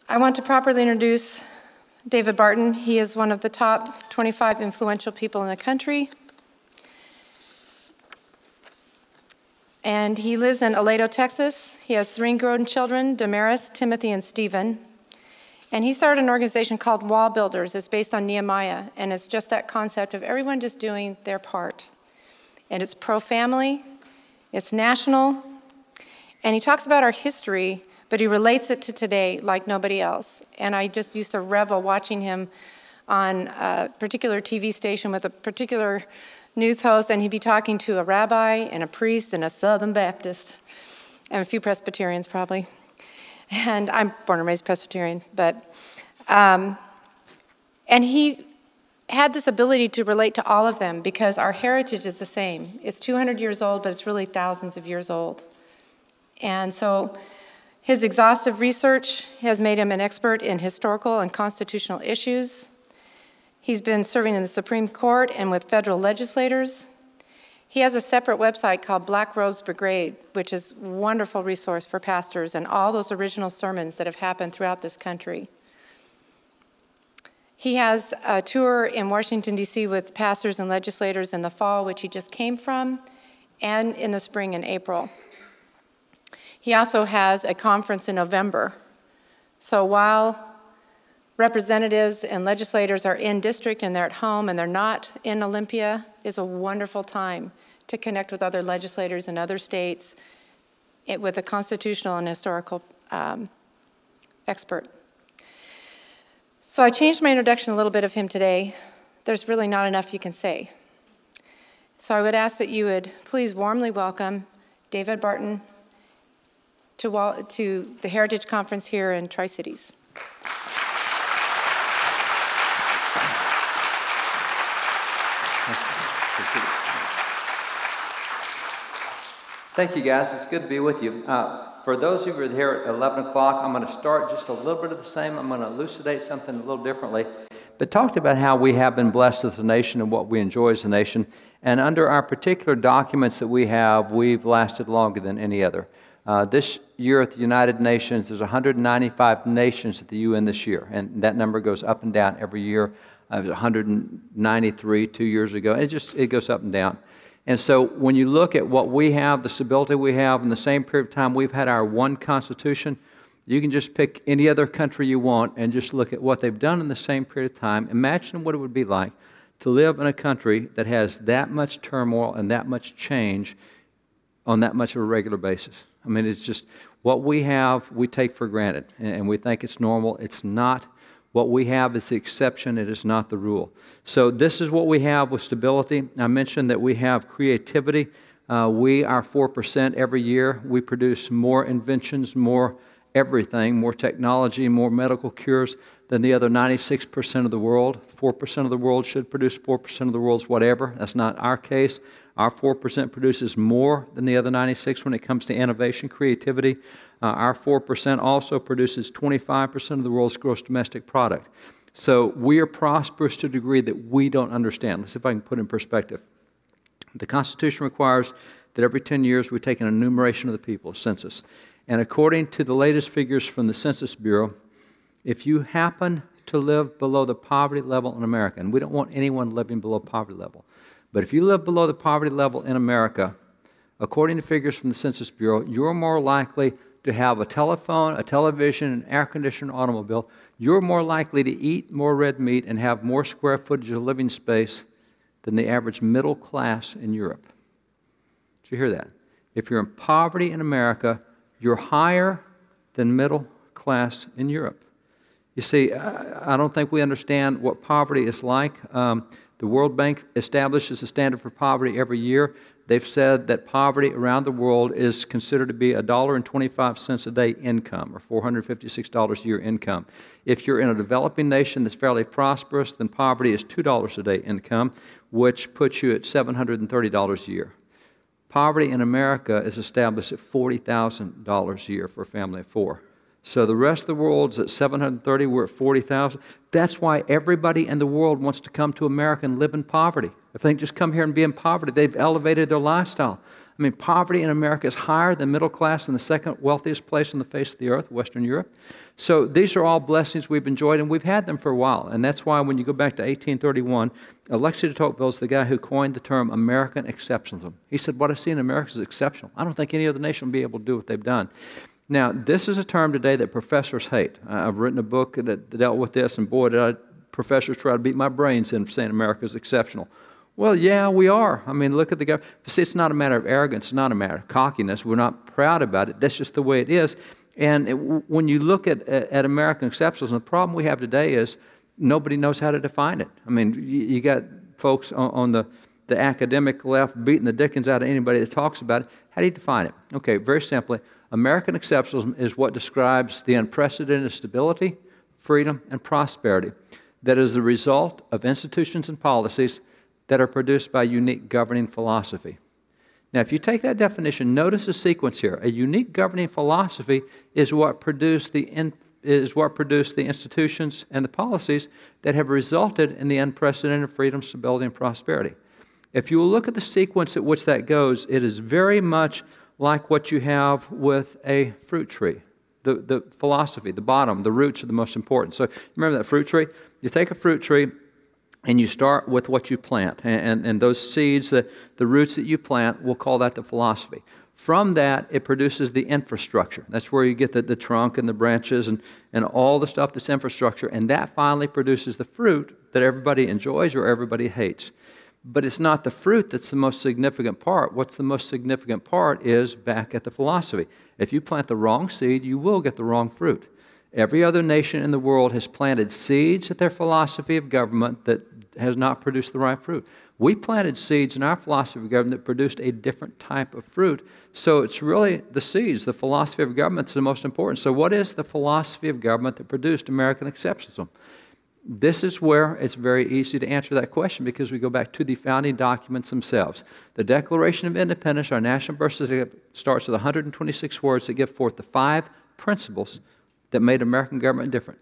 I want to properly introduce David Barton. He is one of the top 25 influential people in the country. And he lives in Aledo, Texas. He has 3 grown children, Damaris, Timothy, and Stephen. And he started an organization called Wall Builders. It's based on Nehemiah, and it's just that concept of everyone just doing their part. And it's pro-family, it's national, and he talks about our history, but he relates it to today like nobody else. And I just used to revel watching him on a particular TV station with a particular news host, and he'd be talking to a rabbi and a priest and a Southern Baptist, and a few Presbyterians probably. And I'm born and raised Presbyterian, but, and he had this ability to relate to all of them because our heritage is the same. It's 200 years old, but it's really thousands of years old. And so his exhaustive research has made him an expert in historical and constitutional issues. He's been serving in the Supreme Court and with federal legislators. He has a separate website called Black Robes Brigade, which is a wonderful resource for pastors and all those original sermons that have happened throughout this country. He has a tour in Washington, D.C. with pastors and legislators in the fall, which he just came from, and in the spring and April. He also has a conference in November. So while representatives and legislators are in district and they're at home and they're not in Olympia, is a wonderful time to connect with other legislators in other states with a constitutional and historical expert. So I changed my introduction a little bit of him today. There's really not enough you can say. So I would ask that you would please warmly welcome David Barton to the Heritage Conference here in Tri-Cities. Thank you, guys. It's good to be with you. For those of you who are here at 11 o'clock, I'm going to start just a little bit of the same. I'm going to elucidate something a little differently. But talked about how we have been blessed as a nation and what we enjoy as a nation. And under our particular documents that we have, we've lasted longer than any other. This year at the United Nations, there's 195 nations at the UN this year. And that number goes up and down every year. It was 193 2 years ago. It goes up and down. And so when you look at what we have, the stability we have, in the same period of time we've had our one Constitution, you can just pick any other country you want and just look at what they've done in the same period of time. Imagine what it would be like to live in a country that has that much turmoil and that much change on that much of a regular basis. I mean, it's just what we have, we take for granted, and we think it's normal. It's not. What we have is the exception. It is not the rule. So this is what we have with stability. I mentioned that we have creativity. We are 4% every year. We produce more inventions, more everything, more technology, more medical cures than the other 96% of the world. 4% of the world should produce 4% of the world's whatever. That's not our case. Our 4% produces more than the other 96 when it comes to innovation, creativity. Our 4% also produces 25% of the world's gross domestic product. So we are prosperous to a degree that we don't understand. Let's see if I can put it in perspective. The Constitution requires that every 10 years we take an enumeration of the people, a census. And according to the latest figures from the Census Bureau, if you happen to live below the poverty level in America, and we don't want anyone living below poverty level, but if you live below the poverty level in America, according to figures from the Census Bureau, you're more likely to have a telephone, a television, an air-conditioned automobile. You're more likely to eat more red meat and have more square footage of living space than the average middle class in Europe. Did you hear that? If you're in poverty in America, you're higher than middle class in Europe. You see, I don't think we understand what poverty is like. The World Bank establishes a standard for poverty every year. They've said that poverty around the world is considered to be $1.25 a day income, or $456 a year income. If you're in a developing nation that's fairly prosperous, then poverty is $2 a day income, which puts you at $730 a year. Poverty in America is established at $40,000 a year for a family of 4. So the rest of the world's at $730, we're at $40,000. That's why everybody in the world wants to come to America and live in poverty. If they can just come here and be in poverty, they've elevated their lifestyle. I mean, poverty in America is higher than middle class in the second wealthiest place on the face of the earth, Western Europe. So these are all blessings we've enjoyed, and we've had them for a while. And that's why when you go back to 1831, Alexis de Tocqueville is the guy who coined the term American exceptionalism. He said, what I see in America is exceptional. I don't think any other nation will be able to do what they've done. Now, this is a term today that professors hate. I've written a book that dealt with this, and boy, professors try to beat my brains in for saying America is exceptional. Well, yeah, we are. I mean, look at the government. See, it's not a matter of arrogance. It's not a matter of cockiness. We're not proud about it. That's just the way it is. And when you look at American exceptionalism, the problem we have today is nobody knows how to define it. I mean, you got folks on the academic left beating the dickens out of anybody that talks about it. How do you define it? Okay, very simply, American exceptionalism is what describes the unprecedented stability, freedom, and prosperity that is the result of institutions and policies that are produced by unique governing philosophy. Now, if you take that definition, notice the sequence here. A unique governing philosophy is what produced the institutions and the policies that have resulted in the unprecedented freedom, stability, and prosperity. If you look at the sequence at which that goes, it is very much like what you have with a fruit tree. The philosophy, the bottom, the roots are the most important. So remember that fruit tree? You take a fruit tree, and you start with what you plant. And those seeds, the roots that you plant, we'll call that the philosophy. From that, it produces the infrastructure. That's where you get the trunk and the branches and all the stuff that's infrastructure. And that finally produces the fruit that everybody enjoys or everybody hates. But it's not the fruit that's the most significant part. What's the most significant part is back at the philosophy. If you plant the wrong seed, you will get the wrong fruit. Every other nation in the world has planted seeds at their philosophy of government that has not produced the right fruit. We planted seeds in our philosophy of government that produced a different type of fruit. So it's really the seeds, the philosophy of government is the most important. So what is the philosophy of government that produced American exceptionalism? This is where it's very easy to answer that question because we go back to the founding documents themselves. The Declaration of Independence, our national birth certificate, starts with 126 words that give forth the 5 principles that made American government different.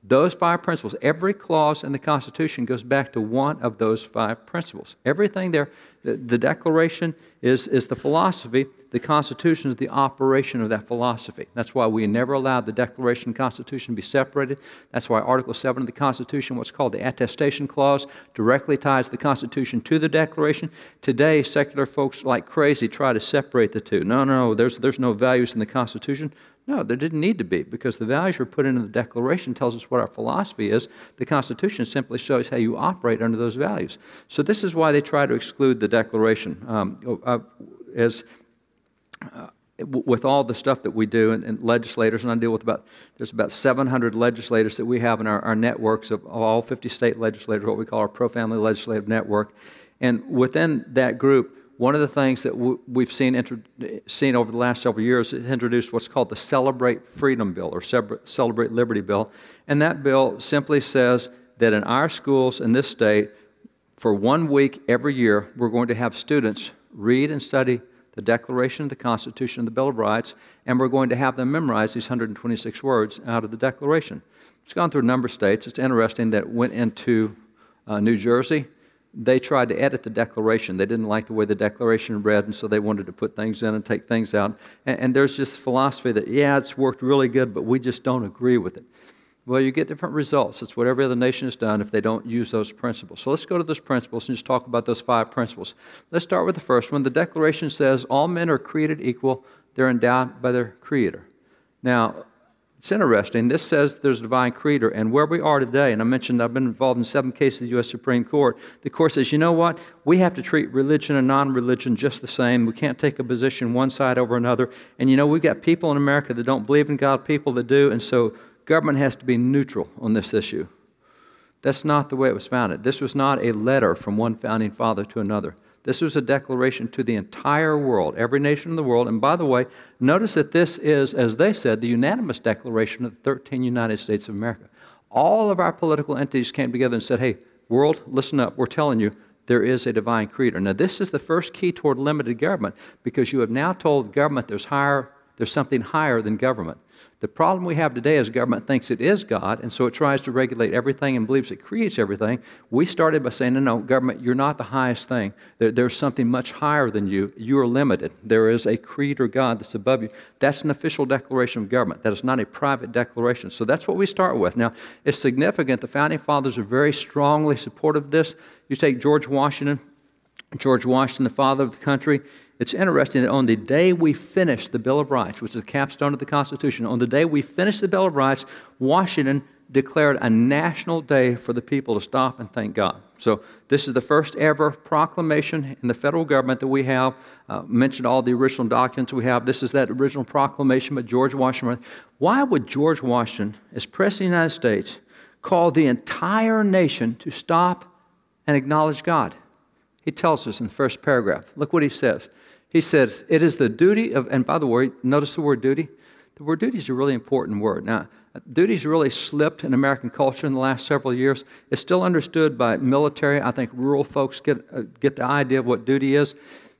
Those 5 principles, every clause in the Constitution goes back to one of those 5 principles. Everything there, the Declaration is the philosophy, the Constitution is the operation of that philosophy. That's why we never allowed the Declaration and Constitution to be separated. That's why Article 7 of the Constitution, what's called the Attestation Clause, directly ties the Constitution to the Declaration. Today, secular folks like crazy try to separate the two. No, there's no values in the Constitution. No, there didn't need to be because the values were put into the Declaration, tells us what our philosophy is. The Constitution simply shows how you operate under those values. So this is why they try to exclude the Declaration. With all the stuff that we do and legislators, and I deal with there's about 700 legislators that we have in our networks of all 50 state legislators, what we call our pro-family legislative network. And within that group, one of the things that we've seen over the last several years is introduced what's called the Celebrate Freedom Bill or Celebrate Liberty Bill. And that bill simply says that in our schools in this state, for 1 week every year, we're going to have students read and study the Declaration, the Constitution, and the Bill of Rights, and we're going to have them memorize these 126 words out of the Declaration. It's gone through a number of states. It's interesting that it went into New Jersey. They tried to edit the Declaration. They didn't like the way the Declaration read, and so they wanted to put things in and take things out. And there's this philosophy that, yeah, it's worked really good, but we just don't agree with it. Well, you get different results. It's what every other nation has done if they don't use those principles. So let's go to those principles and just talk about those 5 principles. Let's start with the first one. The Declaration says all men are created equal. They're endowed by their Creator. Now, it's interesting. This says there's a divine Creator, and where we are today, and I mentioned I've been involved in 7 cases of the U.S. Supreme Court, the court says, you know what? We have to treat religion and non-religion just the same. We can't take a position one side over another. And you know, we've got people in America that don't believe in God, people that do, and so government has to be neutral on this issue. That's not the way it was founded. This was not a letter from one founding father to another. This was a declaration to the entire world, every nation in the world. And by the way, notice that this is, as they said, the unanimous declaration of the 13 United States of America. All of our political entities came together and said, hey, world, listen up. We're telling you there is a divine Creator. Now, this is the first key toward limited government because you have now told government there's something higher than government. The problem we have today is government thinks it is God, and so it tries to regulate everything and believes it creates everything. We started by saying, no, government, you're not the highest thing. There's something much higher than you. You are limited. There is a creator God that's above you. That's an official declaration of government. That is not a private declaration. So that's what we start with. Now, it's significant. The Founding Fathers are very strongly supportive of this. You take George Washington, the father of the country. It's interesting that on the day we finished the Bill of Rights, which is the capstone of the Constitution, on the day we finished the Bill of Rights, Washington declared a national day for the people to stop and thank God. So this is the first ever proclamation in the federal government that we have. Mentioned all the original documents we have. This is that original proclamation by George Washington. Why would George Washington, as President of the United States, call the entire nation to stop and acknowledge God? He tells us in the first paragraph. Look what he says. He says, it is the duty of, and by the way, notice the word duty. The word duty is a really important word. Now, duty's really slipped in American culture in the last several years. It's still understood by military. I think rural folks get the idea of what duty is,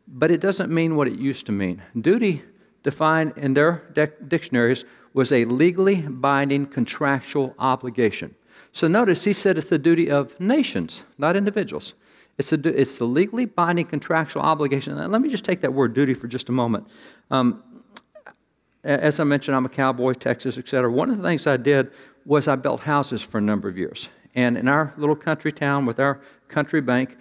but it doesn't mean what it used to mean. Duty, defined in their dictionaries, was a legally binding contractual obligation. So notice he said it's the duty of nations, not individuals. It's the legally binding contractual obligation. And let me just take that word duty for just a moment. As I mentioned, I'm a cowboy, Texas, et cetera. One of the things I did was I built houses for a number of years. And in our little country town with our country bank,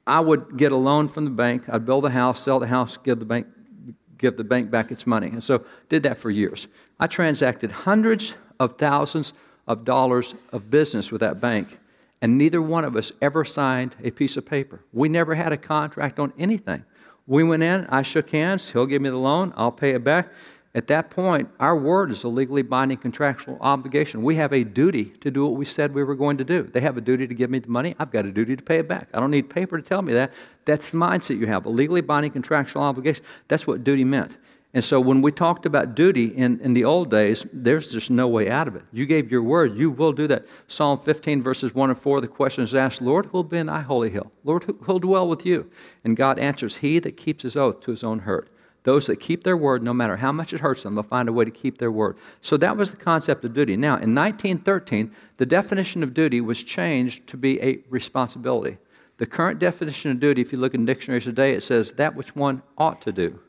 I would get a loan from the bank. I'd build a house, sell the house, give the bank back its money. And so did that for years. I transacted hundreds of thousands of dollars of business with that bank. And neither one of us ever signed a piece of paper. We never had a contract on anything. We went in, I shook hands, he'll give me the loan, I'll pay it back. At that point, our word is a legally binding contractual obligation. We have a duty to do what we said we were going to do. They have a duty to give me the money, I've got a duty to pay it back. I don't need paper to tell me that. That's the mindset you have, a legally binding contractual obligation. That's what duty meant. And so when we talked about duty in the old days, there's just no way out of it. You gave your word, you will do that. Psalm 15, verses 1 and 4, the question is asked, Lord, who will be in thy holy hill? Lord, who will dwell with you? And God answers, he that keeps his oath to his own hurt. Those that keep their word, no matter how much it hurts them, they'll find a way to keep their word. So that was the concept of duty. Now, in 1913, the definition of duty was changed to be a responsibility. The current definition of duty, if you look in dictionaries today, it says that which one ought to do.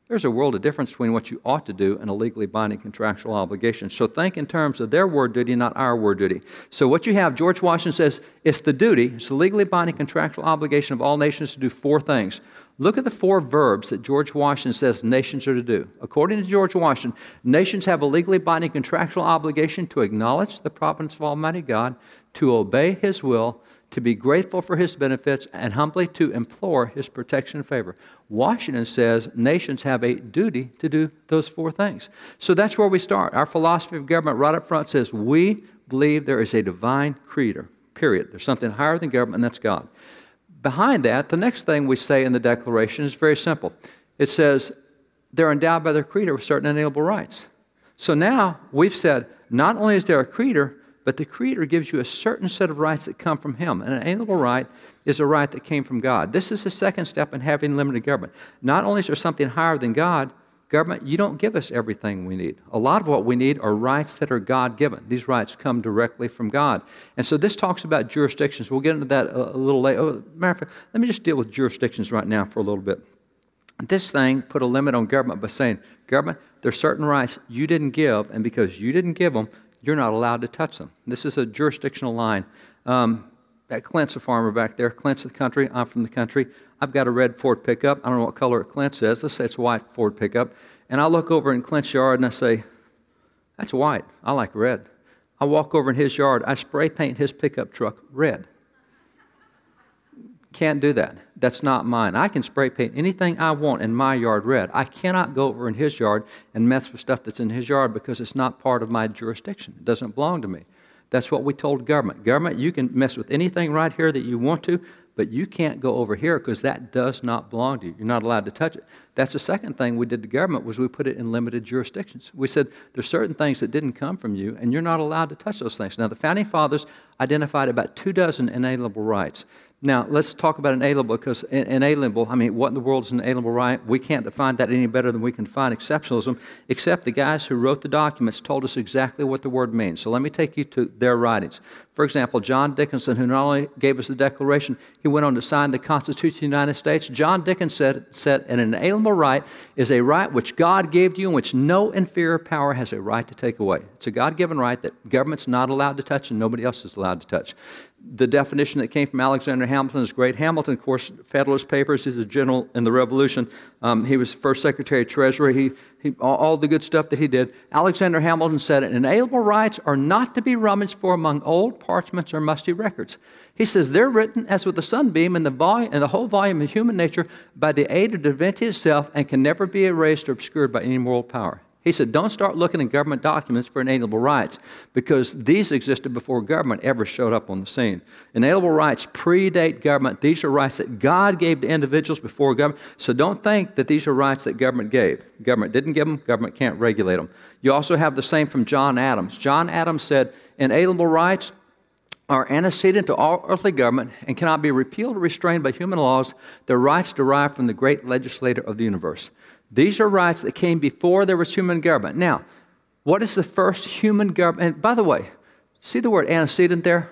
There's a world of difference between what you ought to do and a legally binding contractual obligation. So think in terms of their word duty, not our word duty. So what you have, George Washington says, it's the duty, it's the legally binding contractual obligation of all nations to do four things. Look at the four verbs that George Washington says nations are to do. According to George Washington, nations have a legally binding contractual obligation to acknowledge the providence of Almighty God, to obey his will, to be grateful for his benefits, and humbly to implore his protection and favor. Washington says nations have a duty to do those four things. So that's where we start. Our philosophy of government right up front says we believe there is a divine creator, period. There's something higher than government, and that's God. Behind that, the next thing we say in the Declaration is very simple. It says they're endowed by their creator with certain inalienable rights. So now we've said not only is there a creator, but the Creator gives you a certain set of rights that come from Him. And an inalienable right is a right that came from God. This is the second step in having limited government. Not only is there something higher than God, government, you don't give us everything we need. A lot of what we need are rights that are God-given. These rights come directly from God. And so this talks about jurisdictions. We'll get into that a little later. Matter of fact, let me just deal with jurisdictions right now for a little bit. This thing put a limit on government by saying, government, there's certain rights you didn't give, and because you didn't give them, you're not allowed to touch them. This is a jurisdictional line. Clint's a farmer back there. Clint's the country. I'm from the country. I've got a red Ford pickup. I don't know what color Clint's is. Let's say it's a white Ford pickup. And I look over in Clint's yard and I say, that's white. I like red. I walk over in his yard. I spray paint his pickup truck red. Can't do that. That's not mine. I can spray paint anything I want in my yard red. I cannot go over in his yard and mess with stuff that's in his yard because it's not part of my jurisdiction. It doesn't belong to me. That's what we told government. Government, you can mess with anything right here that you want to, but you can't go over here because that does not belong to you. You're not allowed to touch it. That's the second thing we did to government was we put it in limited jurisdictions. We said there's certain things that didn't come from you, and you're not allowed to touch those things. Now, the Founding Fathers identified about 24 inalienable rights. Now, let's talk about inalienable, because inalienable, I mean, what in the world is an inalienable right? We can't define that any better than we can define exceptionalism, except the guys who wrote the documents told us exactly what the word means. So let me take you to their writings. For example, John Dickinson, who not only gave us the Declaration, he went on to sign the Constitution of the United States. John Dickinson said an inalienable right is a right which God gave to you and which no inferior power has a right to take away. It's a God-given right that government's not allowed to touch and nobody else is allowed to touch. The definition that came from Alexander Hamilton is great. Hamilton, of course, Federalist Papers, he's a general in the Revolution. He was first Secretary of Treasury. All the good stuff that he did. Alexander Hamilton said, inalienable rights are not to be rummaged for among old parchments or musty records. He says, they're written as with the sunbeam in the whole volume of human nature by the aid of divinity itself and can never be erased or obscured by any moral power. He said, don't start looking in government documents for inalienable rights because these existed before government ever showed up on the scene. Inalienable rights predate government. These are rights that God gave to individuals before government. So don't think that these are rights that government gave. Government didn't give them. Government can't regulate them. You also have the same from John Adams. John Adams said, inalienable rights are antecedent to all earthly government and cannot be repealed or restrained by human laws. They're rights derived from the great legislator of the universe. These are rights that came before there was human government. Now, what is the first human government? And by the way, see the word antecedent there?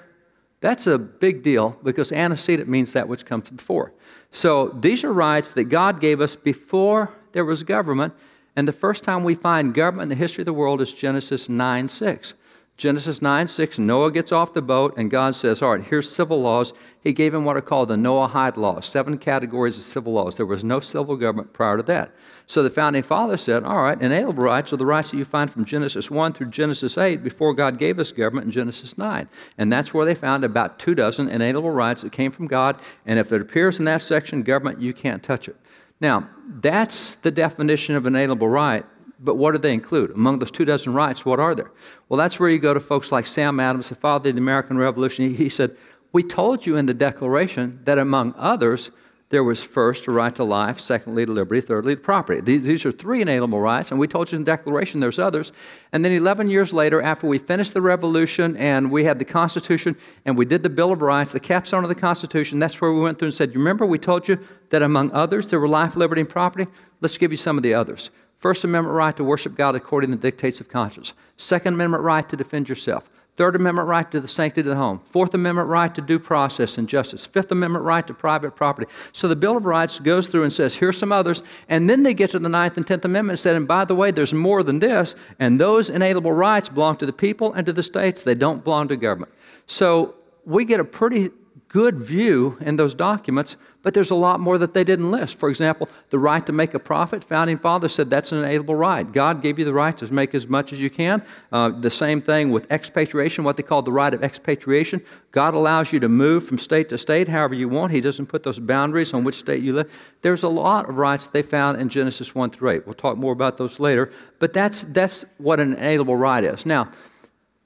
That's a big deal because antecedent means that which comes before. So these are rights that God gave us before there was government. And the first time we find government in the history of the world is Genesis 9:6. Genesis 9:6, Noah gets off the boat, and God says, all right, here's civil laws. He gave him what are called the Noahide laws, 7 categories of civil laws. There was no civil government prior to that. So the Founding Fathers said, all right, inalienable rights are the rights that you find from Genesis 1 through Genesis 8 before God gave us government in Genesis 9. And that's where they found about 24 inalienable rights that came from God, and if it appears in that section, government, you can't touch it. Now, that's the definition of an inalienable right. But what do they include? Among those 24 rights, what are there? Well, that's where you go to folks like Sam Adams, the father of the American Revolution. He said, we told you in the Declaration that among others, there was first a right to life, secondly to liberty, thirdly to property. These are 3 inalienable rights, and we told you in the Declaration there's others. And then 11 years later, after we finished the Revolution and we had the Constitution and we did the Bill of Rights, the capstone of the Constitution, that's where we went through and said, you remember we told you that among others there were life, liberty, and property? Let's give you some of the others. First Amendment right to worship God according to the dictates of conscience. Second Amendment right to defend yourself. Third Amendment right to the sanctity of the home. Fourth Amendment right to due process and justice. Fifth Amendment right to private property. So the Bill of Rights goes through and says, here's some others, and then they get to the 9th and 10th Amendment and said, and by the way, there's more than this, and those inalienable rights belong to the people and to the states. They don't belong to government. So we get a pretty good view in those documents, but there's a lot more that they didn't list. For example, the right to make a profit, Founding Fathers said that's an inalienable right. God gave you the right to make as much as you can. The same thing with expatriation, what they call the right of expatriation. God allows you to move from state to state however you want. He doesn't put those boundaries on which state you live. There's a lot of rights that they found in Genesis 1 through 8. We'll talk more about those later, but that's what an inalienable right is. Now,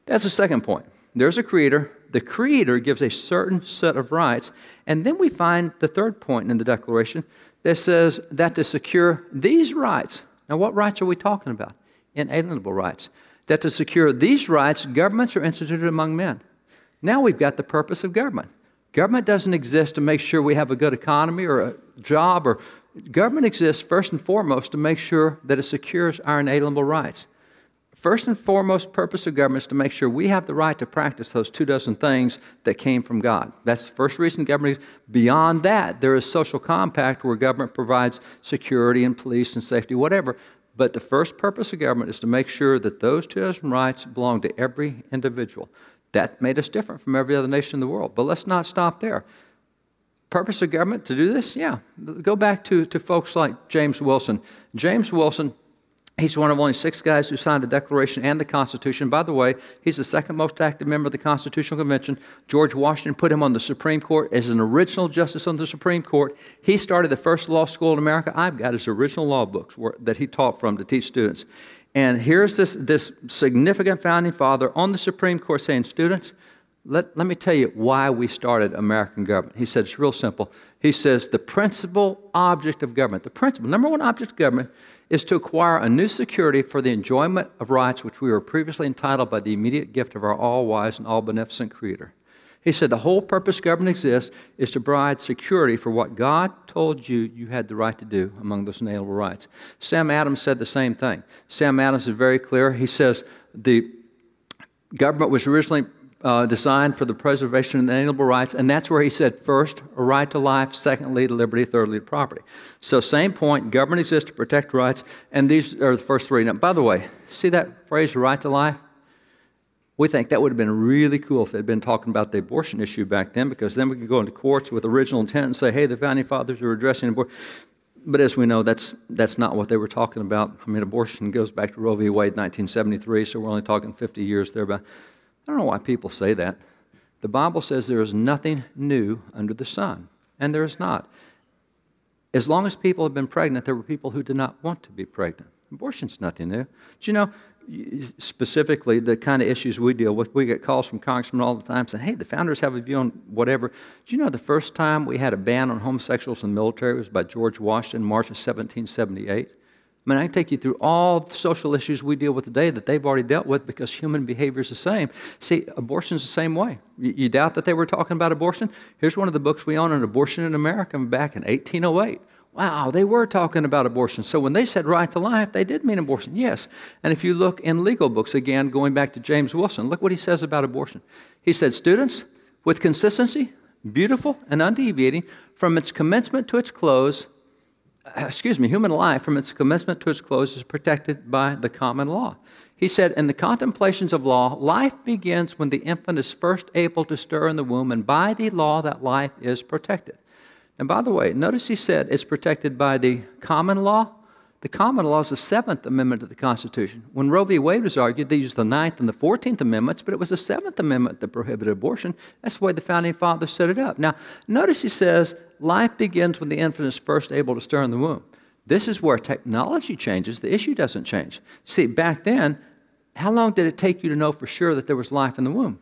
that's the second point. There's a creator. The Creator gives a certain set of rights. And then we find the third point in the Declaration that says that to secure these rights, now what rights are we talking about? Inalienable rights. That to secure these rights, governments are instituted among men. Now we've got the purpose of government. Government doesn't exist to make sure we have a good economy or a job. Government exists first and foremost to make sure that it secures our inalienable rights. First and foremost purpose of government is to make sure we have the right to practice those 24 things that came from God. That's the first reason government is. Beyond that, there is social compact where government provides security and police and safety, whatever. But the first purpose of government is to make sure that those 24 rights belong to every individual. That made us different from every other nation in the world. But let's not stop there. Purpose of government to do this? Yeah. Go back to folks like James Wilson. James Wilson, he's one of only 6 guys who signed the Declaration and the Constitution. By the way, he's the second most active member of the Constitutional Convention. George Washington put him on the Supreme Court as an original justice on the Supreme Court. He started the first law school in America. I've got his original law books that he taught from to teach students. And here's this significant founding father on the Supreme Court saying, students, let me tell you why we started American government. He said it's real simple. He says the principal object of government, the principal, number one object of government is to acquire a new security for the enjoyment of rights which we were previously entitled by the immediate gift of our all-wise and all-beneficent Creator. He said the whole purpose government exists is to provide security for what God told you you had the right to do among those inalienable rights. Sam Adams said the same thing. Sam Adams is very clear. He says the government was originally designed for the preservation of the inalienable rights, and that's where he said, first, a right to life, secondly, to liberty, thirdly, to property. So same point, government exists to protect rights, and these are the first three. Now, by the way, see that phrase, right to life? We think that would have been really cool if they'd been talking about the abortion issue back then, because then we could go into courts with original intent and say, hey, the Founding Fathers are addressing abortion. But as we know, that's not what they were talking about. I mean, abortion goes back to Roe v. Wade, 1973, so we're only talking 50 years there. But I don't know why people say that. The Bible says there is nothing new under the sun, and there is not. As long as people have been pregnant, there were people who did not want to be pregnant. Abortion's nothing new. Do you know, specifically the kind of issues we deal with, we get calls from congressmen all the time saying, hey, the founders have a view on whatever. Do you know the first time we had a ban on homosexuals in the military was by George Washington, March of 1778? I mean, I can take you through all the social issues we deal with today that they've already dealt with because human behavior is the same. See, abortion's the same way. You doubt that they were talking about abortion? Here's one of the books we own on abortion in America back in 1808. Wow, they were talking about abortion. So when they said right to life, they did mean abortion, yes. And if you look in legal books, again, going back to James Wilson, look what he says about abortion. He said, students, with consistency, beautiful and undeviating, from its commencement to its close, human life from its commencement to its close is protected by the common law. He said, in the contemplations of law, life begins when the infant is first able to stir in the womb, and by the law that life is protected. And by the way, notice he said it's protected by the common law. The common law is the 7th Amendment to the Constitution. When Roe v. Wade was argued, they used the 9th and the 14th Amendments, but it was the 7th Amendment that prohibited abortion. That's the way the Founding Fathers set it up. Now, notice he says, life begins when the infant is first able to stir in the womb. This is where technology changes. The issue doesn't change. See, back then, how long did it take you to know for sure that there was life in the womb?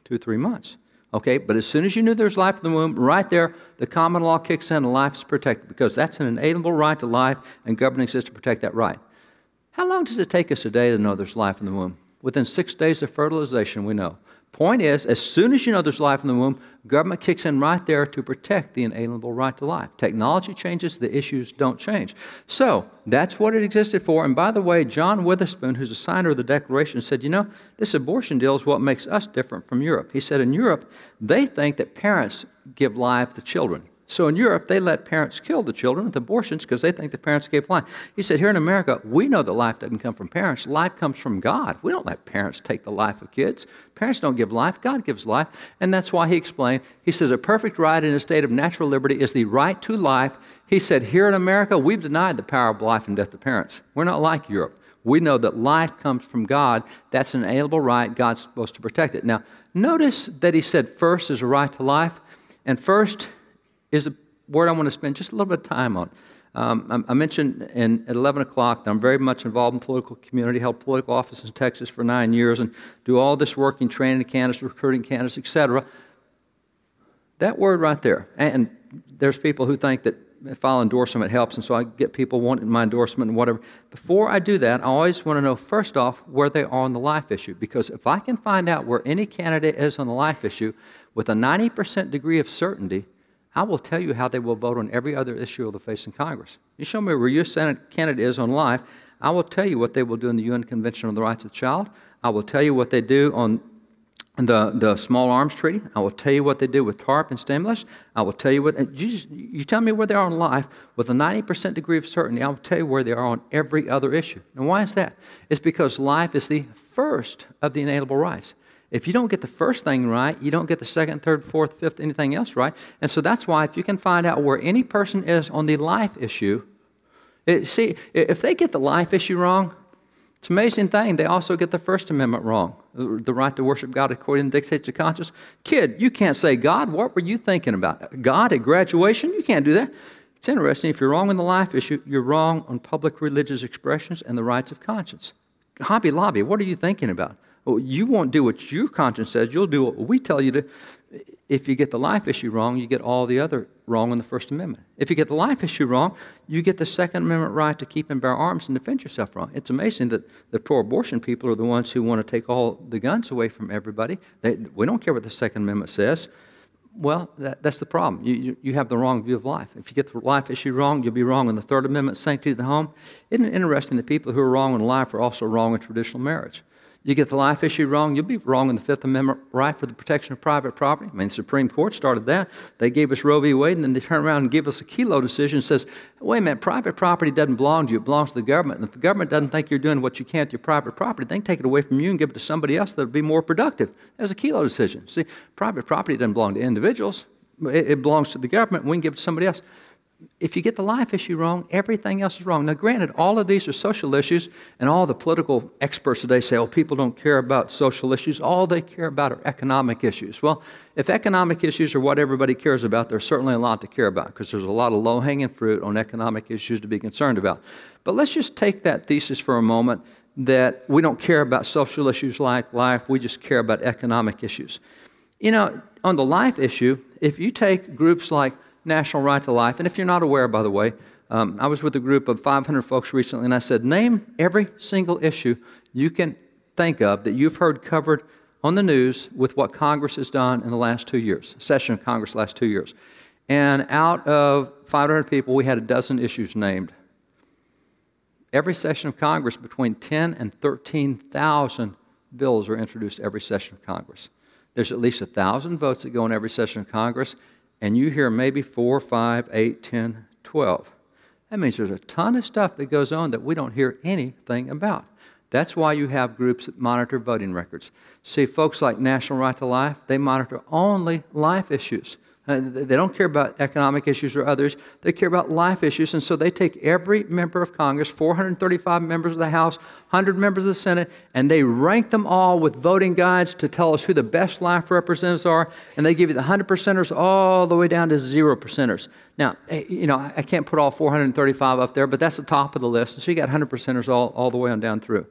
2 or 3 months. Okay, but as soon as you knew there was life in the womb, right there, the common law kicks in and life is protected because that's an inalienable right to life and government exists to protect that right. How long does it take us today to know there's life in the womb? Within 6 days of fertilization, we know. Point is, as soon as you know there's life in the womb, government kicks in right there to protect the inalienable right to life. Technology changes, the issues don't change. So, that's what it existed for. And by the way, John Witherspoon, who's a signer of the Declaration, said, you know, this abortion deal is what makes us different from Europe. He said in Europe, they think that parents give life to children. So in Europe, they let parents kill the children with abortions because they think the parents gave life. He said, here in America, we know that life doesn't come from parents. Life comes from God. We don't let parents take the life of kids. Parents don't give life. God gives life. And that's why he explained, he says, a perfect right in a state of natural liberty is the right to life. He said, here in America, we've denied the power of life and death to parents. We're not like Europe. We know that life comes from God. That's an inalienable right. God's supposed to protect it. Now, notice that he said first is a right to life. And first is a word I want to spend just a little bit of time on. I mentioned at 11 o'clock that I'm very much involved in the political community, held political office in Texas for 9 years, and do all this work in training candidates, recruiting candidates, etc. That word right there, and there's people who think that if I'll endorse them, it helps, and so I get people wanting my endorsement and whatever. Before I do that, I always want to know, first off, where they are on the life issue, because if I can find out where any candidate is on the life issue with a 90% degree of certainty, I will tell you how they will vote on every other issue they'll face in Congress. You show me where your Senate candidate is on life, I will tell you what they will do in the UN Convention on the Rights of the Child. I will tell you what they do on the Small Arms Treaty. I will tell you what they do with TARP and stimulus. I will tell you what, you tell me where they are on life with a 90% degree of certainty, I will tell you where they are on every other issue. And why is that? It's because life is the first of the inalienable rights. If you don't get the first thing right, you don't get the second, third, fourth, fifth, anything else right. And so that's why if you can find out where any person is on the life issue, see, if they get the life issue wrong, it's an amazing thing. They also get the First Amendment wrong, the right to worship God according to the dictates of conscience. Kid, you can't say, God, what were you thinking about? God at graduation? You can't do that. It's interesting. If you're wrong on the life issue, you're wrong on public religious expressions and the rights of conscience. Hobby Lobby, what are you thinking about? Well, you won't do what your conscience says. You'll do what we tell you to. if you get the life issue wrong, you get all the other wrong in the First Amendment. If you get the life issue wrong, you get the Second Amendment right to keep and bear arms and defend yourself wrong. It's amazing that the pro-abortion people are the ones who want to take all the guns away from everybody. We don't care what the Second Amendment says. Well, that's the problem. You have the wrong view of life. If you get the life issue wrong, you'll be wrong in the Third Amendment, sanctity of the home. Isn't it interesting that people who are wrong in life are also wrong in traditional marriage? You get the life issue wrong, you'll be wrong in the Fifth Amendment right for the protection of private property. I mean, the Supreme Court started that. They gave us Roe v. Wade, and then they turn around and give us a Kelo decision that says, wait a minute, private property doesn't belong to you, it belongs to the government. And if the government doesn't think you're doing what you can with your private property, they can take it away from you and give it to somebody else that will be more productive. That's a Kelo decision. See, private property doesn't belong to individuals. It belongs to the government, and we can give it to somebody else. If you get the life issue wrong, everything else is wrong. Now, granted, all of these are social issues, and all the political experts today say, oh, people don't care about social issues. All they care about are economic issues. Well, if economic issues are what everybody cares about, there's certainly a lot to care about, because there's a lot of low-hanging fruit on economic issues to be concerned about. But let's just take that thesis for a moment, that we don't care about social issues like life, we just care about economic issues. You know, on the life issue, if you take groups like National Right to Life, and if you're not aware, by the way, I was with a group of 500 folks recently, and I said, name every single issue you can think of that you've heard covered on the news with what Congress has done in the last 2 years, session of Congress last 2 years. And out of 500 people, we had a dozen issues named. Every session of Congress, between 10 and 13,000 bills are introduced every session of Congress. There's at least 1,000 votes that go in every session of Congress, and you hear maybe 4, 5, 8, 10, 12. That means there's a ton of stuff that goes on that we don't hear anything about. That's why you have groups that monitor voting records. See, folks like National Right to Life, they monitor only life issues. They don't care about economic issues or others. They care about life issues, and so they take every member of Congress, 435 members of the House, 100 members of the Senate, and they rank them all with voting guides to tell us who the best life representatives are, and they give you the 100%ers all the way down to 0%ers. Now, you know, I can't put all 435 up there, but that's the top of the list, so you got 100%ers all the way on down through.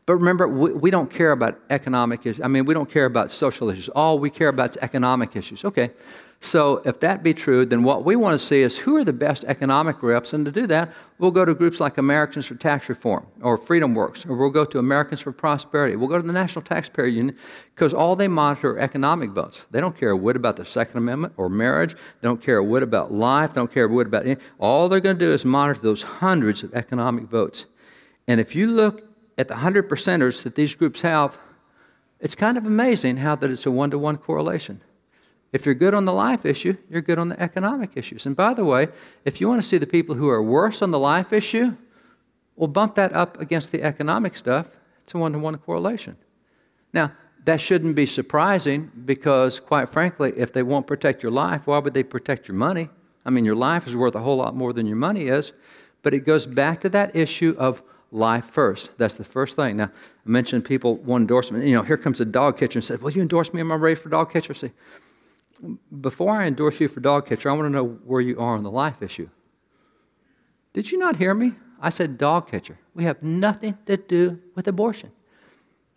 But remember, we don't care about economic issues. I mean, we don't care about social issues. All we care about is economic issues. Okay. So if that be true, then what we want to see is who are the best economic reps, and to do that, we'll go to groups like Americans for Tax Reform or Freedom Works, or we'll go to Americans for Prosperity. We'll go to the National Taxpayer Union, because all they monitor are economic votes. They don't care a whit about the Second Amendment or marriage. They don't care a whit about life. They don't care a whit about anything. All they're going to do is monitor those hundreds of economic votes. And if you look at the 100%ers that these groups have, it's kind of amazing how that it's a one-to-one correlation. If you're good on the life issue, you're good on the economic issues. And by the way, if you want to see the people who are worse on the life issue, we'll bump that up against the economic stuff. It's a one-to-one correlation. Now, that shouldn't be surprising, because, quite frankly, if they won't protect your life, why would they protect your money? I mean, your life is worth a whole lot more than your money is. But it goes back to that issue of life first. That's the first thing. Now, I mentioned people want endorsement. You know, here comes a dog catcher and said, will you endorse me? Am I ready for dog catcher? I say, before I endorse you for dog catcher, I want to know where you are on the life issue. Did you not hear me? I said dog catcher. We have nothing to do with abortion.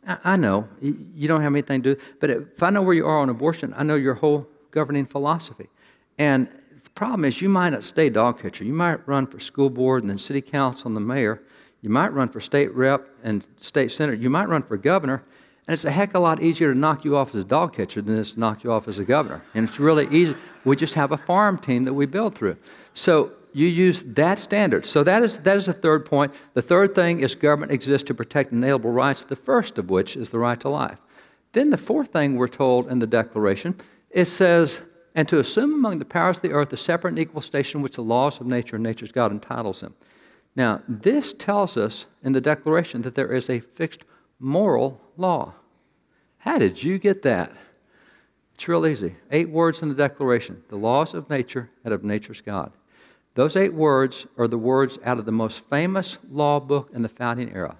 I know you don't have anything to do, but if I know where you are on abortion, I know your whole governing philosophy. And the problem is, you might not stay dog catcher. You might run for school board and then city council and the mayor. You might run for state rep and state senator. You might run for governor. And it's a heck of a lot easier to knock you off as a dog catcher than it is to knock you off as a governor. And it's really easy. We just have a farm team that we build through. So you use that standard. So that is the third point. The third thing is government exists to protect inalienable rights, the first of which is the right to life. Then the fourth thing we're told in the Declaration, it says, and to assume among the powers of the earth the separate and equal station which the laws of nature and nature's God entitles them. Now, this tells us in the Declaration that there is a fixed moral law. How did you get that? It's real easy. 8 words in the Declaration. The laws of nature and of nature's God. Those 8 words are the words out of the most famous law book in the founding era.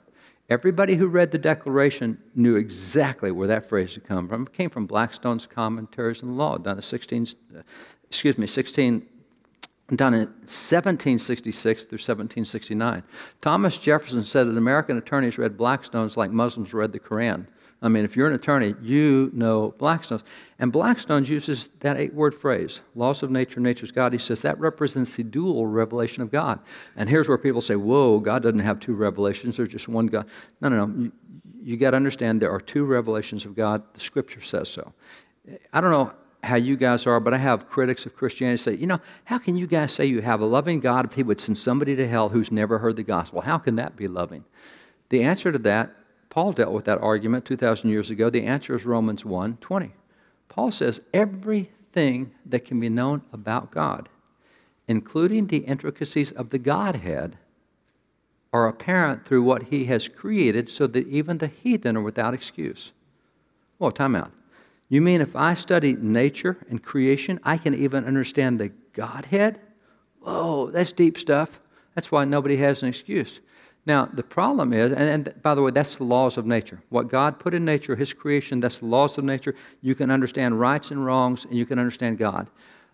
Everybody who read the Declaration knew exactly where that phrase had come from. It came from Blackstone's Commentaries on the Law, done in 1766 through 1769. Thomas Jefferson said that American attorneys read Blackstone's like Muslims read the Quran. I mean, if you're an attorney, you know Blackstone's. And Blackstone uses that 8-word phrase, laws of nature, nature's God. He says that represents the dual revelation of God. And here's where people say, whoa, God doesn't have 2 revelations, there's just one God. No. You got to understand there are 2 revelations of God. The Scripture says so. I don't know how you guys are, but I have critics of Christianity say, how can you guys say you have a loving God if he would send somebody to hell who's never heard the gospel? How can that be loving? The answer to that, Paul dealt with that argument 2,000 years ago. The answer is Romans 1:20. Paul says everything that can be known about God, including the intricacies of the Godhead, are apparent through what he has created so that even the heathen are without excuse. Well, time out. You mean if I study nature and creation, I can even understand the Godhead? Whoa, that's deep stuff. That's why nobody has an excuse. Now, the problem is, and by the way, that's the laws of nature. What God put in nature, his creation, that's the laws of nature. You can understand rights and wrongs, and you can understand God.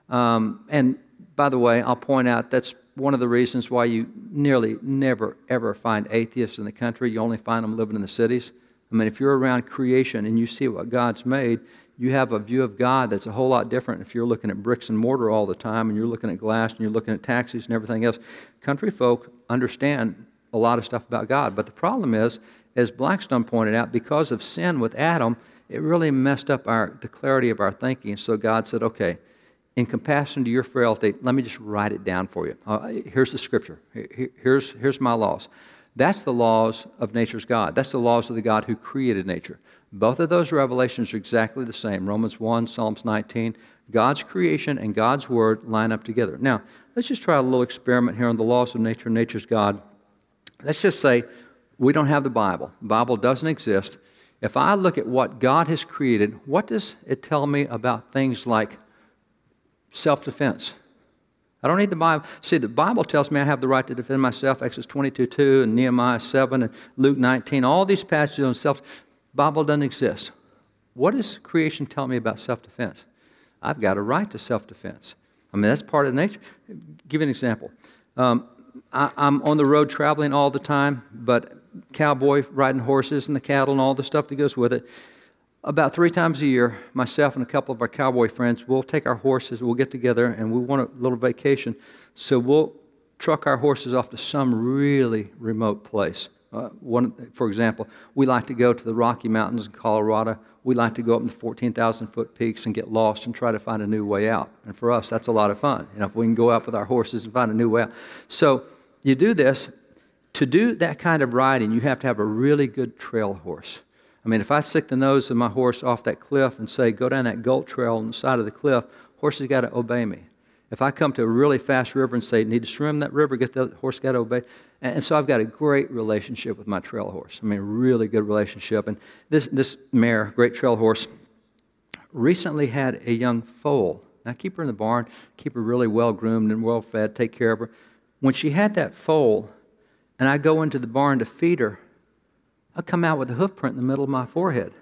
And by the way, I'll point out that's one of the reasons why you nearly never, ever find atheists in the country. You only find them living in the cities. I mean, if you're around creation and you see what God's made, you have a view of God that's a whole lot different if you're looking at bricks and mortar all the time and you're looking at glass and you're looking at taxis and everything else. Country folk understand a lot of stuff about God. But the problem is, as Blackstone pointed out, because of sin with Adam, it really messed up the clarity of our thinking. So God said, okay, in compassion to your frailty, let me just write it down for you. Here's the Scripture. Here's my laws. That's the laws of nature's God. That's the laws of the God who created nature. Both of those revelations are exactly the same. Romans 1, Psalms 19. God's creation and God's Word line up together. Now, let's just try a little experiment here on the laws of nature and nature's God. Let's just say we don't have the Bible. The Bible doesn't exist. If I look at what God has created, what does it tell me about things like self-defense? I don't need the Bible. See, the Bible tells me I have the right to defend myself, Exodus 22:2 and Nehemiah 7 and Luke 19, all these passages on self. Bible doesn't exist. What does creation tell me about self-defense? I've got a right to self-defense. I mean, that's part of nature. Give you an example. I'm on the road traveling all the time, but cowboy riding horses and the cattle and all the stuff that goes with it. About 3 times a year, myself and a couple of our cowboy friends, we'll take our horses, we'll get together, and we want a little vacation. So we'll truck our horses off to some really remote place. For example, we like to go to the Rocky Mountains in Colorado. We like to go up in the 14,000-foot peaks and get lost and try to find a new way out. And for us, that's a lot of fun. If we can go out with our horses and find a new way out. So you do this. To do that kind of riding, you have to have a really good trail horse. I mean, if I stick the nose of my horse off that cliff and say, go down that gulch trail on the side of the cliff, horse has got to obey me. If I come to a really fast river and say, need to swim that river, get the horse got to obey. And so I've got a great relationship with my trail horse. I mean, a really good relationship. And this mare, great trail horse, recently had a young foal. Now, I keep her in the barn, keep her really well-groomed and well-fed, take care of her. When she had that foal, and I go into the barn to feed her, I come out with a hoof print in the middle of my forehead.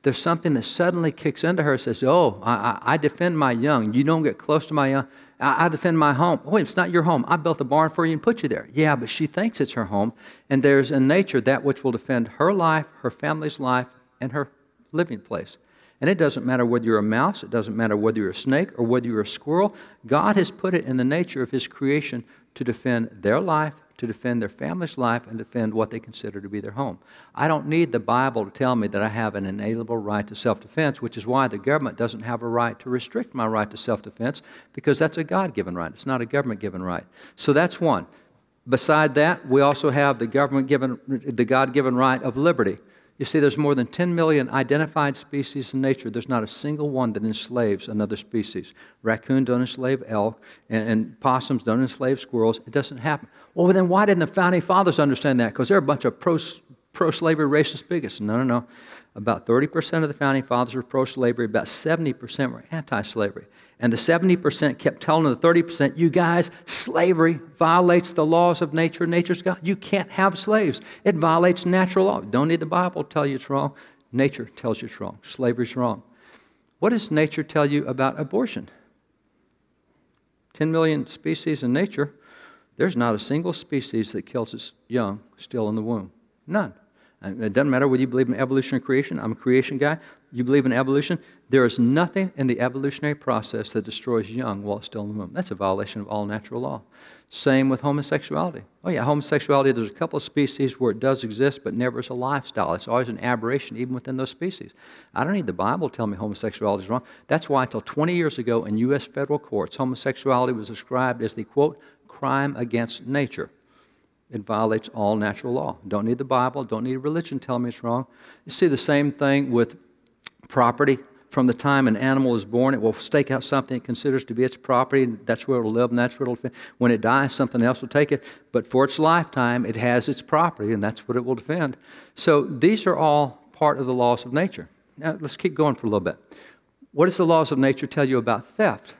There's something that suddenly kicks into her and says, oh, I defend my young. You don't get close to my young. I defend my home. Wait, it's not your home. I built a barn for you and put you there. Yeah, but she thinks it's her home. And there's in nature that which will defend her life, her family's life, and her living place. And it doesn't matter whether you're a mouse. It doesn't matter whether you're a snake or whether you're a squirrel. God has put it in the nature of his creation to defend their life, to defend their family's life, and defend what they consider to be their home. I don't need the Bible to tell me that I have an inalienable right to self-defense, which is why the government doesn't have a right to restrict my right to self-defense, because that's a God-given right. It's not a government-given right. So that's one. Beside that, we also have the God-given right of liberty. You see, there's more than 10 million identified species in nature. There's not a single one that enslaves another species. Raccoon don't enslave elk, and possums don't enslave squirrels. It doesn't happen. Well, then why didn't the Founding Fathers understand that? Because they're a bunch of pro-slavery racist bigots. No. About 30% of the Founding Fathers were pro-slavery. About 70% were anti-slavery. And the 70% kept telling the 30%, you guys, slavery violates the laws of nature. Nature's God. You can't have slaves. It violates natural law. Don't need the Bible to tell you it's wrong. Nature tells you it's wrong. Slavery's wrong. What does nature tell you about abortion? 10 million species in nature. There's not a single species that kills its young still in the womb. None. And it doesn't matter whether you believe in evolution or creation. I'm a creation guy. You believe in evolution. There is nothing in the evolutionary process that destroys young while it's still in the womb. That's a violation of all natural law. Same with homosexuality. Oh yeah, homosexuality, there's a couple of species where it does exist, but never as a lifestyle. It's always an aberration even within those species. I don't need the Bible to tell me homosexuality is wrong. That's why until 20 years ago in U.S. federal courts, homosexuality was described as the, quote, crime against nature. It violates all natural law. Don't need the Bible, don't need religion telling me it's wrong. You see the same thing with property. From the time an animal is born, it will stake out something it considers to be its property. That's where it will live, and that's where it will fit. When it dies, something else will take it. But for its lifetime, it has its property, and that's what it will defend. So these are all part of the laws of nature. Now, let's keep going for a little bit. What does the laws of nature tell you about theft?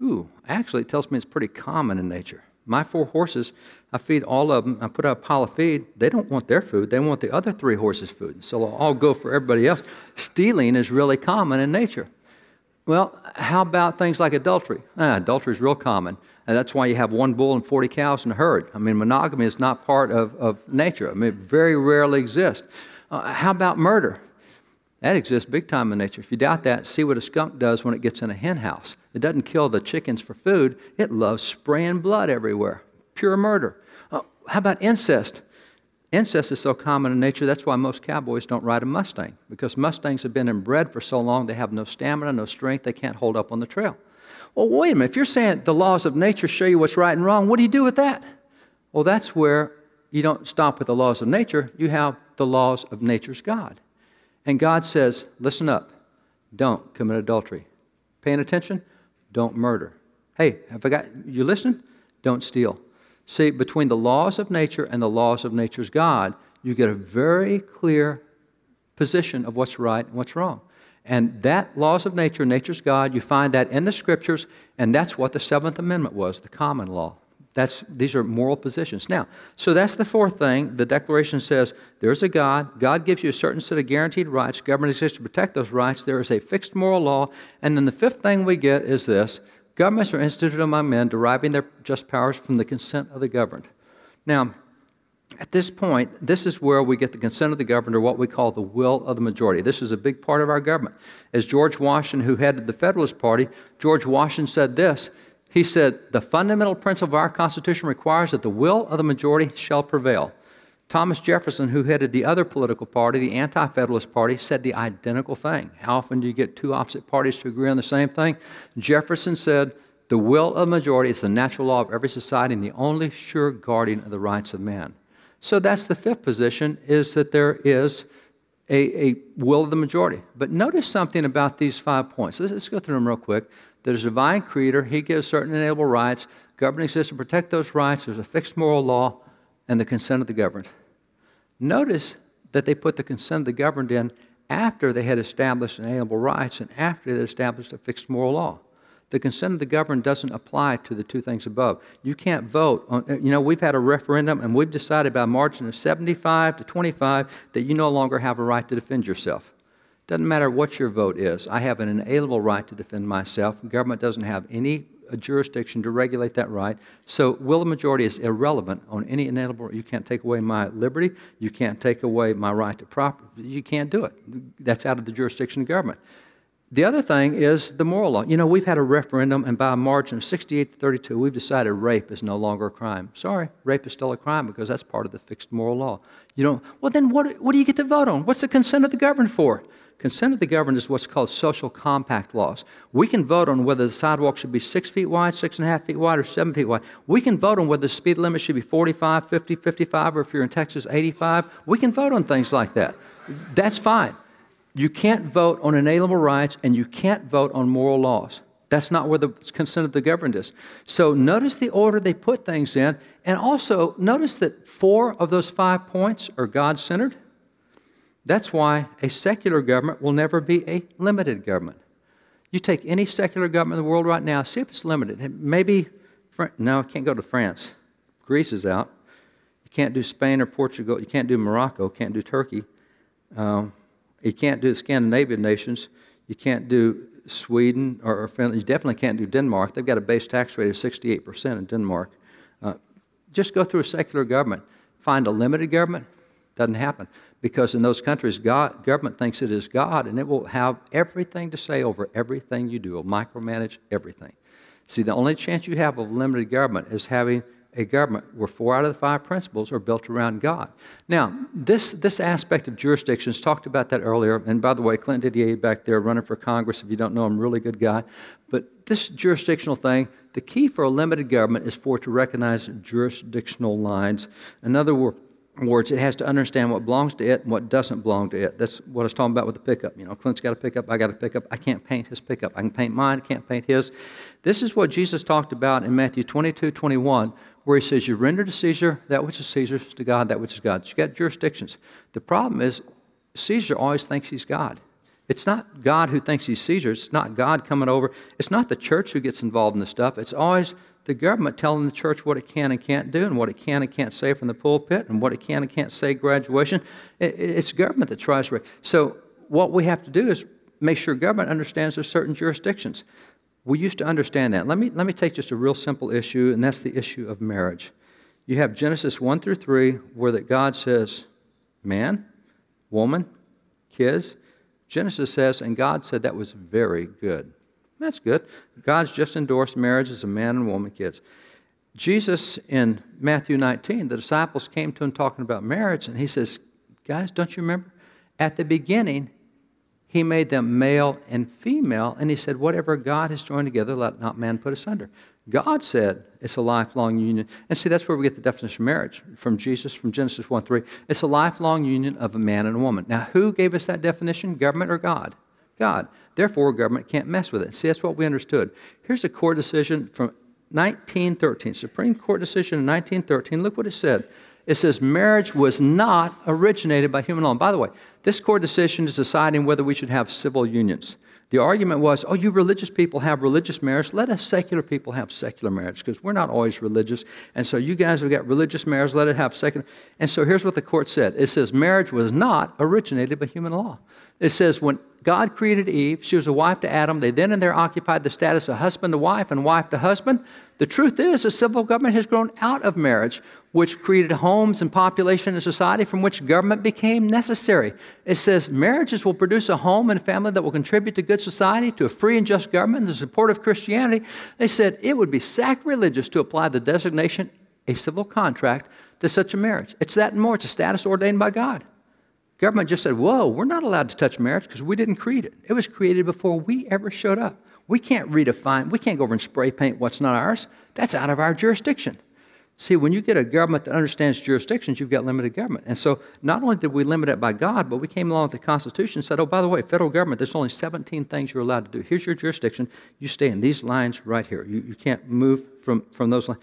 Ooh, actually, it tells me it's pretty common in nature. My 4 horses, I feed all of them. I put out a pile of feed. They don't want their food. They want the other 3 horses' food. So I'll all go for everybody else. Stealing is really common in nature. Well, how about things like adultery? Adultery is real common. And that's why you have 1 bull and 40 cows in a herd. I mean, monogamy is not part of nature. I mean, it very rarely exists. How about murder? That exists big time in nature. If you doubt that, see what a skunk does when it gets in a hen house. It doesn't kill the chickens for food. It loves spraying blood everywhere. Pure murder. How about incest? Incest is so common in nature, that's why most cowboys don't ride a Mustang, because Mustangs have been inbred for so long, they have no stamina, no strength, they can't hold up on the trail. Well, wait a minute. If you're saying the laws of nature show you what's right and wrong, what do you do with that? Well, that's where you don't stop with the laws of nature. You have the laws of nature's God. And God says, listen up, don't commit adultery. Paying attention? Don't murder. Hey, you listening? Don't steal. See, between the laws of nature and the laws of nature's God, you get a very clear position of what's right and what's wrong. And that laws of nature, nature's God, you find that in the Scriptures, and that's what the 7th Amendment was, the common law. These are moral positions. Now, so that's the 4th thing. The Declaration says there's a God. God gives you a certain set of guaranteed rights. Government exists to protect those rights. There is a fixed moral law. And then the 5th thing we get is this. Governments are instituted among men, deriving their just powers from the consent of the governed. Now, at this point, this is where we get the consent of the governed, or what we call the will of the majority. This is a big part of our government. As George Washington, who headed the Federalist Party, George Washington said this. He said, the fundamental principle of our Constitution requires that the will of the majority shall prevail. Thomas Jefferson, who headed the other political party, the Anti-Federalist Party, said the identical thing. How often do you get 2 opposite parties to agree on the same thing? Jefferson said, the will of the majority is the natural law of every society and the only sure guardian of the rights of man. So that's the 5th position, is that there is a will of the majority. But notice something about these 5 points. Let's go through them real quick. There's a divine creator. He gives certain inalienable rights. Government exists to protect those rights. There's a fixed moral law and the consent of the governed. Notice that they put the consent of the governed in after they had established inalienable rights and after they had established a fixed moral law. The consent of the governed doesn't apply to the 2 things above. You can't vote on, we've had a referendum and we've decided by a margin of 75 to 25 that you no longer have a right to defend yourself. Doesn't matter what your vote is. I have an inalienable right to defend myself. The government doesn't have any jurisdiction to regulate that right. So will of majority is irrelevant on any inalienable. You can't take away my liberty. You can't take away my right to property. You can't do it. That's out of the jurisdiction of government. The other thing is the moral law. We've had a referendum, and by a margin of 68 to 32, we've decided rape is no longer a crime. Sorry, rape is still a crime because that's part of the fixed moral law. Well, then what do you get to vote on? What's the consent of the governed for? Consent of the governed is what's called social compact laws. We can vote on whether the sidewalk should be 6 feet wide, 6.5 feet wide, or 7 feet wide. We can vote on whether the speed limit should be 45, 50, 55, or if you're in Texas, 85. We can vote on things like that. That's fine. You can't vote on inalienable rights, and you can't vote on moral laws. That's not where the consent of the governed is. So notice the order they put things in, and also notice that 4 of those 5 points are God-centered. That's why a secular government will never be a limited government. You take any secular government in the world right now, see if it's limited. Maybe, no, I can't go to France. Greece is out. You can't do Spain or Portugal. You can't do Morocco. Can't do Turkey. You can't do the Scandinavian nations. You can't do Sweden or Finland. You definitely can't do Denmark. They've got a base tax rate of 68% in Denmark. Just go through a secular government. Find a limited government. Doesn't happen. Because in those countries, government thinks it is God, and it will have everything to say over everything you do. It will micromanage everything. See, the only chance you have of limited government is having a government where 4 out of the 5 principles are built around God. Now, this aspect of jurisdictions, talked about that earlier, and by the way, Clint Didier back there running for Congress, if you don't know him, really good guy. But this jurisdictional thing, the key for a limited government is for it to recognize jurisdictional lines. In other words, it has to understand what belongs to it and what doesn't belong to it. That's what I was talking about with the pickup. You know, Clint's got a pickup, I got a pickup. I can't paint his pickup. I can paint mine, I can't paint his. This is what Jesus talked about in Matthew 22:21, where he says, you render to Caesar that which is Caesar's, to God that which is God's. You got jurisdictions. The problem is Caesar always thinks he's God. It's not God who thinks he's Caesar. It's not God coming over. It's not the church who gets involved in this stuff. It's always the government telling the church what it can and can't do and what it can and can't say from the pulpit and what it can and can't say graduation. It's government that tries to... So what we have to do is make sure government understands there's certain jurisdictions. We used to understand that. Let me take just a real simple issue, and that's the issue of marriage. You have Genesis 1-3, where that God says, man, woman, kids. Genesis says, and God said that was very good. That's good. God's just endorsed marriage as a man and woman, kids. Jesus, in Matthew 19, the disciples came to him talking about marriage, and he says, guys, don't you remember? At the beginning, he made them male and female, and he said, whatever God has joined together, let not man put asunder. God said it's a lifelong union. And see, that's where we get the definition of marriage from Jesus, from Genesis 1:3. It's a lifelong union of a man and a woman. Now, who gave us that definition, government or God? God. Therefore, government can't mess with it. See, that's what we understood. Here's a court decision from 1913, Supreme Court decision in 1913. Look what it said. It says marriage was not originated by human law. And by the way, this court decision is deciding whether we should have civil unions. The argument was, oh, you religious people have religious marriage. Let us secular people have secular marriage because we're not always religious. And so you guys have got religious marriage. Let it have secular. And so here's what the court said. It says marriage was not originated by human law. It says when God created Eve, she was a wife to Adam. They then and there occupied the status of husband to wife and wife to husband. The truth is the civil government has grown out of marriage, which created homes and population and society from which government became necessary. It says marriages will produce a home and family that will contribute to good society, to a free and just government, and the support of Christianity. They said it would be sacrilegious to apply the designation, a civil contract, to such a marriage. It's that and more. It's a status ordained by God. Government just said, whoa, we're not allowed to touch marriage because we didn't create it. It was created before we ever showed up. We can't redefine, we can't go over and spray paint what's not ours. That's out of our jurisdiction. See, when you get a government that understands jurisdictions, you've got limited government. And so not only did we limit it by God, but we came along with the Constitution and said, oh, by the way, federal government, there's only 17 things you're allowed to do. Here's your jurisdiction. You stay in these lines right here. You can't move from those lines.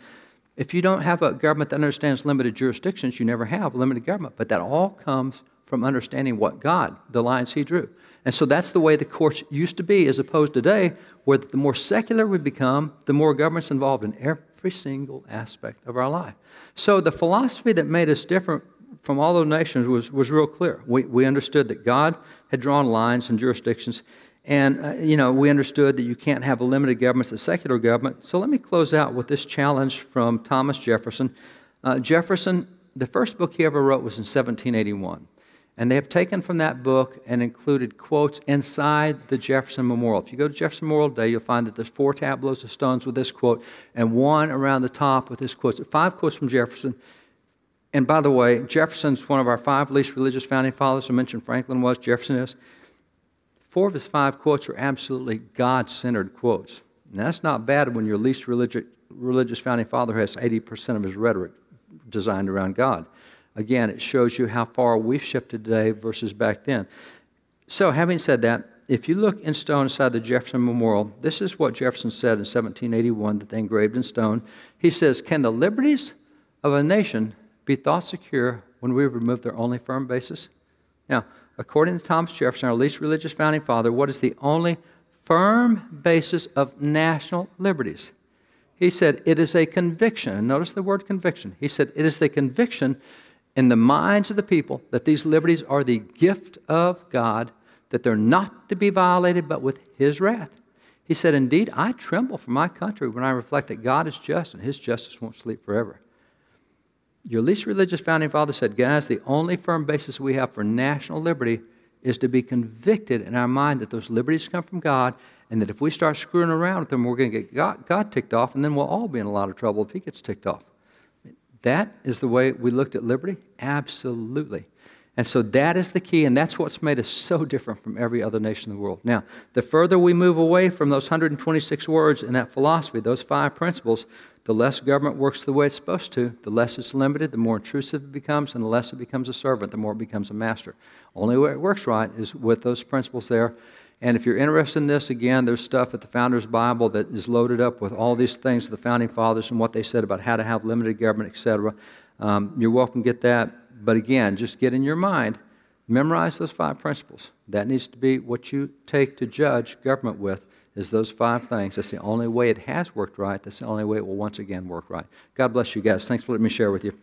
If you don't have a government that understands limited jurisdictions, you never have limited government. But that all comes from understanding what God, the lines he drew. And so that's the way the courts used to be, as opposed to today, where the more secular we become, the more government's involved in every single aspect of our life. So the philosophy that made us different from all those nations was real clear. We understood that God had drawn lines and jurisdictions, and we understood that you can't have a limited government, a secular government. So let me close out with this challenge from Thomas Jefferson. Jefferson, the first book he ever wrote was in 1781. And they have taken from that book and included quotes inside the Jefferson Memorial. If you go to Jefferson Memorial Day, you'll find that there's 4 tableaus of stones with this quote and 1 around the top with this quote. So 5 quotes from Jefferson. And by the way, Jefferson's one of our 5 least religious founding fathers. I mentioned Franklin was, Jefferson is. 4 of his 5 quotes are absolutely God-centered quotes. And that's not bad when your least religious founding father has 80% of his rhetoric designed around God. Again, it shows you how far we've shifted today versus back then. So having said that, if you look in stone inside the Jefferson Memorial, this is what Jefferson said in 1781 that they engraved in stone. He says, can the liberties of a nation be thought secure when we remove their only firm basis? Now, according to Thomas Jefferson, our least religious founding father, what is the only firm basis of national liberties? He said, it is a conviction. And notice the word conviction. He said, it is a conviction in the minds of the people that these liberties are the gift of God, that they're not to be violated but with his wrath. He said, indeed, I tremble for my country when I reflect that God is just and his justice won't sleep forever. Your least religious founding father said, guys, the only firm basis we have for national liberty is to be convicted in our mind that those liberties come from God, and that if we start screwing around with them, we're going to get God ticked off, and then we'll all be in a lot of trouble if he gets ticked off. That is the way we looked at liberty? Absolutely. And so that is the key, and that's what's made us so different from every other nation in the world. Now, the further we move away from those 126 words in that philosophy, those 5 principles, the less government works the way it's supposed to, the less it's limited, the more intrusive it becomes, and the less it becomes a servant, the more it becomes a master. Only way it works right is with those principles there. And if you're interested in this, again, there's stuff at the Founders Bible that is loaded up with all these things of the Founding Fathers and what they said about how to have limited government, etc. You're welcome to get that. But again, just get in your mind, memorize those 5 principles. That needs to be what you take to judge government with, is those 5 things. That's the only way it has worked right. That's the only way it will once again work right. God bless you guys. Thanks for letting me share with you.